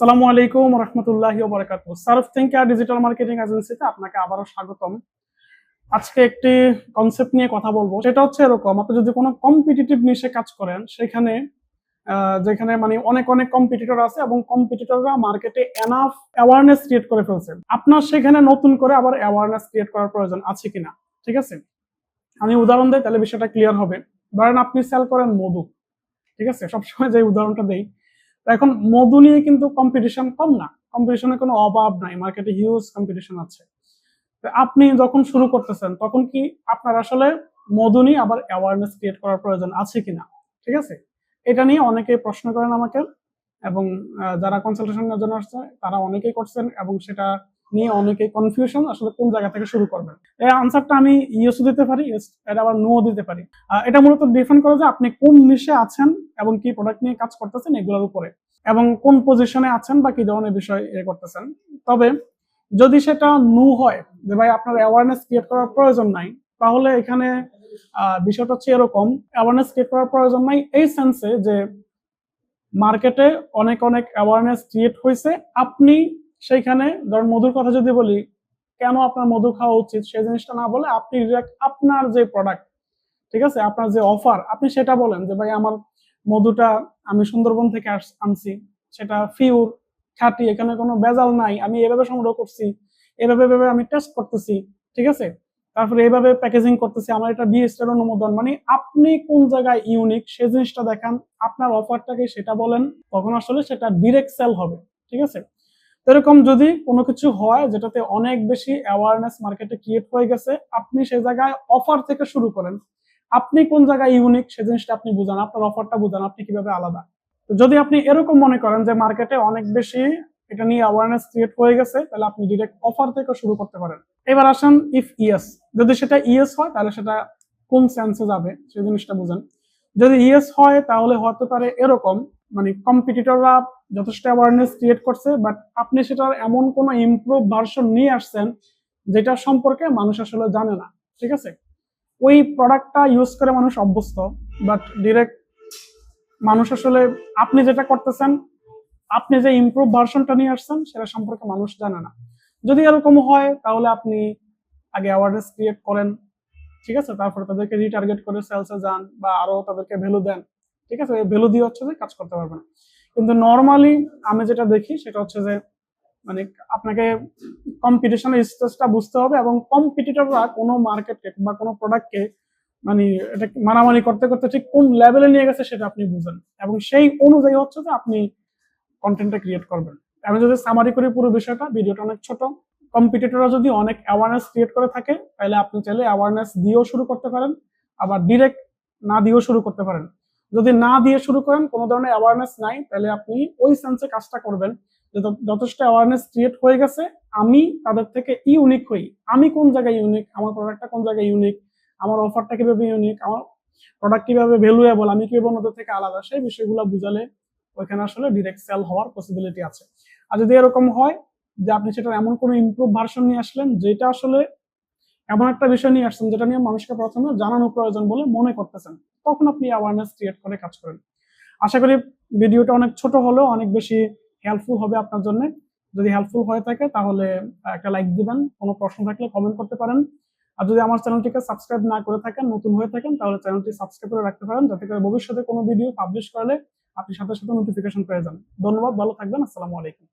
আসসালামু আলাইকুম রহমতুল্লাহি ওয়া বারাকাতুহু। সার্ফ থিঙ্কার ডিজিটাল মার্কেটিং এজেন্সিতে আপনাকে আবারও স্বাগতম। আজকে একটি কনসেপ্ট নিয়ে কথা বলবো, সেটা হচ্ছে এরকম: আপনি যদি কোনো কম্পিটিটিভ নিশে কাজ করেন, সেখানে যেখানে মানে অনেক অনেক কম্পিটিটর আছে এবং কম্পিটিটররা মার্কেটে এনাফ অ্যাওয়ারনেস ক্রিয়েট করে ফেলছে, আপনার সেখানে নতুন করে আবার অ্যাওয়ারনেস ক্রিয়েট করার প্রয়োজন আছে কিনা। ঠিক আছে, আমি উদাহরণ দিই, তাহলে বিষয়টা ক্লিয়ার হবে। ধরেন আপনি সেল করেন মধু, ঠিক আছে, সবসময় যে উদাহরণটা দেই। এখন মধু নিয়ে কিন্তু কম্পিটিশন কম না, কম্পিটিশনের কোনো অভাব নাই, মার্কেটে হিউজ কম্পিটিশন আছে। আপনি যখন শুরু করতেছেন তখন কি আপনার আসলে মধু নিয়ে আবার অ্যাওয়ারনেস ক্রিয়েট করার প্রয়োজন আছে কিনা। ঠিক আছে, এটা নিয়ে অনেকেই প্রশ্ন করেন আমাকে, এবং যারা কনসালটেশনের জন্য আসছে তারা অনেকেই করছেন, এবং সেটা নিয়ে অনেকেই কনফিউশন আসলে কোন জায়গা থেকে শুরু করবেন। এই আনসারটা আমি ইয়েসও দিতে পারি, এটা আবার নো দিতে পারি। এটা মূলত ডিপেন্ড করে যে আপনি কোন নিশে আছেন এবং কি প্রোডাক্ট নিয়ে কাজ করতেছেন এগুলোর উপরে, এবং কোন পজিশনে আছেন বা কি ধরনের বিষয় করতেছেন। তবে যদি সেটা নো হয় যে ভাই আপনার অ্যাওয়ারনেস ক্রিয়েট করার প্রয়োজন নাই, তাহলে এখানে বিষয়টা হচ্ছে এরকম: অ্যাওয়ারনেস ক্রিয়েট করার প্রয়োজন নাই এই সেন্সে যে মার্কেটে অনেক অনেক অ্যাওয়ারনেস ক্রিয়েট হয়েছে, আপনি সেইখানে ধর মধুর কথা যদি বলি, কেন আপনার মধু খাওয়া উচিত সেই জিনিসটা না বলে আপনি আপনার যে প্রোডাক্ট, ঠিক আছে, আপনার যে অফার, আপনি সেটা বলেন যে ভাই আমার মধুটা আমি সুন্দরবন থেকে আনছি, সেটা পিওর খাঁটি, এখানে কোনো ভেজাল নাই, আমি এভাবে সংগ্রহ করছি, এভাবে এভাবে আমি টেস্ট করতেছি, ঠিক আছে, তারপরে এইভাবে প্যাকেজিং করতেছি, আমার এটা বিএসটি এর অনুমোদন। মানে আপনি কোন জায়গায় ইউনিক সেই জিনিসটা দেখান, আপনার অফারটাকে সেটা বলেন, তখন আসলে সেটা ডিরেক্ট সেল হবে। ঠিক আছে, এরকম যদি কোনো কিছু হয় যেটাতে অনেক বেশি অ্যাওয়ারনেস মার্কেটে ক্রিয়েট হয়ে গেছে, আপনি সেই জায়গায় অফার থেকে শুরু করেন, আপনি কোন জায়গায় ইউনিক সেই জিনিসটা আপনি বুঝান, আপনার অফারটা বুঝান, আপনি কিভাবে আলাদা। তো যদি আপনি এরকম মনে করেন যে মার্কেটে অনেক বেশি এটা নিয়ে অ্যাওয়ারনেস ক্রিয়েট হয়ে গেছে, তাহলে আপনি ডিরেক্ট অফার থেকে শুরু করতে পারেন। এবার আসেন ইফ ইয়েস, যদি সেটা ইয়েস হয় তাহলে সেটা কোন সেন্সে যাবে সেই জিনিসটা বুঝেন। যদি ইয়েস হয় তাহলে হতে পারে এরকম, মানে কম্পিটিটররা যথেষ্ট অ্যাওয়ারনেস ক্রিয়েট করছে, বাট আপনি সেটার এমন কোনো ইমপ্রুভ ভার্সন নিয়ে আসছেন যেটা সম্পর্কে মানুষ আসলে জানে না। ঠিক আছে, ওই প্রোডাক্টটা ইউজ করে মানুষ অভ্যস্ত, বাট ডিরেক্ট মানুষ আসলে আপনি যেটা করতেছেন, আপনি যে ইমপ্রুভ ভার্সনটা নিয়ে আসছেন সেটা সম্পর্কে মানুষ জানে না। যদি এরকম হয় তাহলে আপনি আগে অ্যাওয়ারনেস ক্রিয়েট করেন, ঠিক আছে, তারপরে তাদেরকে রিটার্গেট করে সেলসে যান বা আরো তাদেরকে ভ্যালু দেন। ঠিক আছে, ভ্যালু দিয়ে হচ্ছে যে কাজ করতে পারবেন। কিন্তু নর্মালি আমি যেটা দেখি সেটা হচ্ছে যে মানে আপনাকে কম্পিটিশনের স্টেজটা বুঝতে হবে, এবং কম্পিটিটররা কোনো মার্কেটকে বা কোনো প্রোডাক্টকে মানে এটা মানামানি করতে করতে ঠিক কোন লেভেলে নিয়ে গেছে সেটা আপনি বুঝেন, এবং সেই অনুযায়ী হচ্ছে যে আপনি কন্টেন্টটা ক্রিয়েট করবেন। আমি যদি সামারি করি পুরো বিষয়টা, ভিডিওটা অনেক ছোট। কম্পিটিটররা যদি অনেক অ্যাওয়ারনেস ক্রিয়েট করে থাকে, তাহলে আপনি চাইলে অ্যাওয়ারনেস দিয়েও শুরু করতে পারেন, আবার ডিরেক্ট না দিয়েও শুরু করতে পারেন। যদি না দিয়ে শুরু করেন, কোনো ধরনের অ্যাওয়ারনেস নাই, তাহলে আপনি ওই সেন্সে কাজটা করবেন যে যথেষ্ট অ্যাওয়ারনেস ক্রিয়েট হয়ে গেছে, আমি তাদের থেকে ইউনিক হই, আমি কোন জায়গায় ইউনিক, আমার প্রোডাক্টটা কোন জায়গায় ইউনিক, আমার অফারটা কিভাবে ইউনিক, আমার প্রোডাক্ট কিভাবে ভ্যালুয়েবল, আমি কিভাবে অন্যদের থেকে আলাদা, সেই বিষয়গুলো বুঝালে ওইখানে আসলে ডিরেক্ট সেল হওয়ার পসিবিলিটি আছে। আর যদি এরকম হয় যে আপনি সেটার এমন কোনো ইমপ্রুভ ভার্সন নিয়ে আসলেন যেটা আসলে এমন একটা বিষয় নিয়ে আসছেন যেটা নিয়ে মানুষকে প্রথমে জানানো প্রয়োজন বলে মনে করতেছেন, তখন আপনি অ্যাওয়ারনেস ক্রিয়েট করে কাজ করেন। আশা করি ভিডিওটা অনেক ছোট হলেও অনেক বেশি হেল্পফুল হবে আপনার জন্য। যদি হেল্পফুল হয়ে থাকে তাহলে একটা লাইক দিবেন, কোনো প্রশ্ন থাকলে কমেন্ট করতে পারেন। আর যদি আমার চ্যানেলটিকে সাবস্ক্রাইব না করে থাকেন, নতুন হয়ে থাকেন, তাহলে চ্যানেলটি সাবস্ক্রাইব করে রাখতে পারেন, যাতে করে ভবিষ্যতে কোনো ভিডিও পাবলিশ করলে আপনি সাথে সাথে নোটিফিকেশন পেয়ে যান। ধন্যবাদ, ভালো থাকবেন, আসসালামু আলাইকুম।